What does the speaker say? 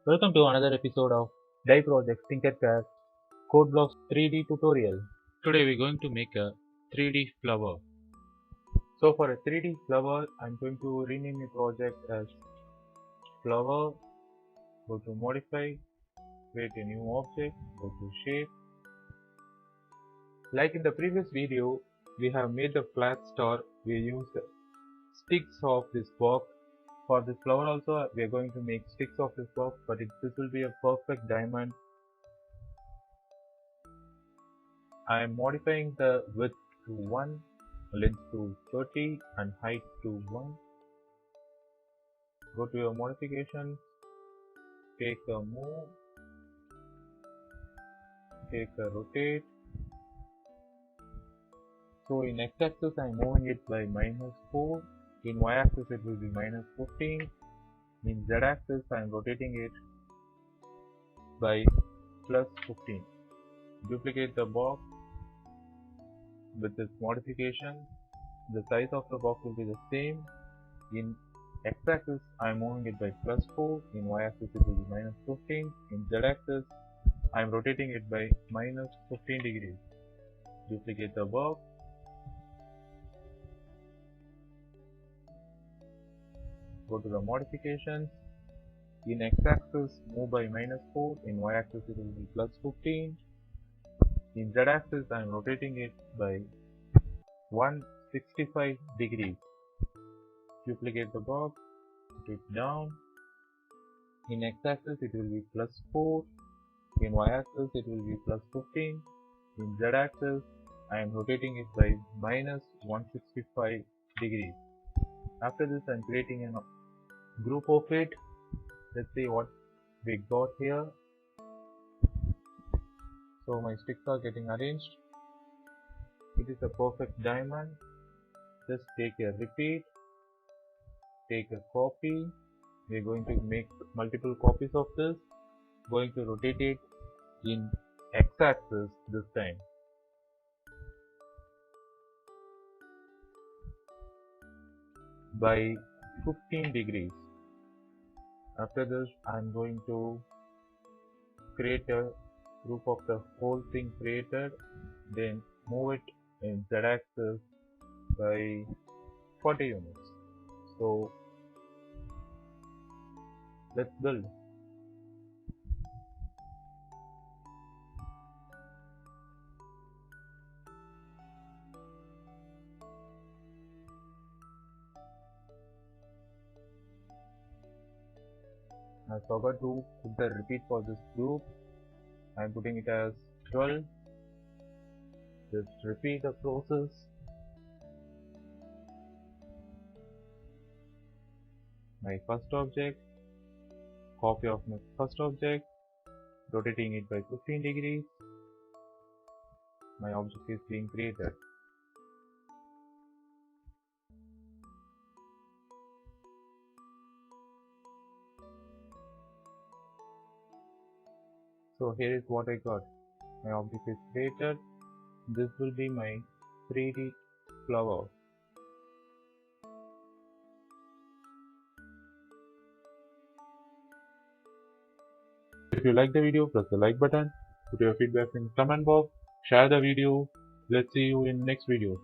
Welcome to another episode of Die Project TinkerCAD CodeBlocks 3D tutorial. Today we're going to make a 3D flower. So for a 3D flower, I'm going to rename the project as flower. Go to modify, create a new object, go to shape. Like in the previous video, we have made the flat star. We used sticks of this box. For this flower also, we are going to make sticks of this box, but this will be a perfect diamond. I am modifying the width to 1, length to 30 and height to 1. Go to your modifications, take a move, take a rotate. So in x-axis I am moving it by -4, in y-axis it will be -15, in z-axis I am rotating it by +15. Duplicate the box with this modification. The size of the box will be the same. In x-axis I am moving it by +4, in y-axis it will be -15, in z-axis I am rotating it by -15 degrees. Duplicate the box. Go to the modifications. In x-axis move by -4, in y-axis it will be +15. In z-axis I am rotating it by 165 degrees. Duplicate the box, put it down. In x-axis it will be +4, in y-axis it will be +15, in z-axis I am rotating it by -165 degrees. After this I am creating a group of it. Let's see what we got here. So my sticks are getting arranged. It is a perfect diamond. Just take a repeat, take a copy. We are going to make multiple copies of this. Going to rotate it in x-axis this time. By 15 degrees. After this I am going to create a group of the whole thing created, then move it in z-axis by 40 units. So let's build. I forgot to put the repeat for this group. I am putting it as 12. Just repeat the process. My first object, copy of my first object, rotating it by 15 degrees. My object is being created. So here is what I got. My object is created. This will be my 3D flower. If you like the video, press the like button, put your feedback in the comment box, share the video. Let's see you in next video.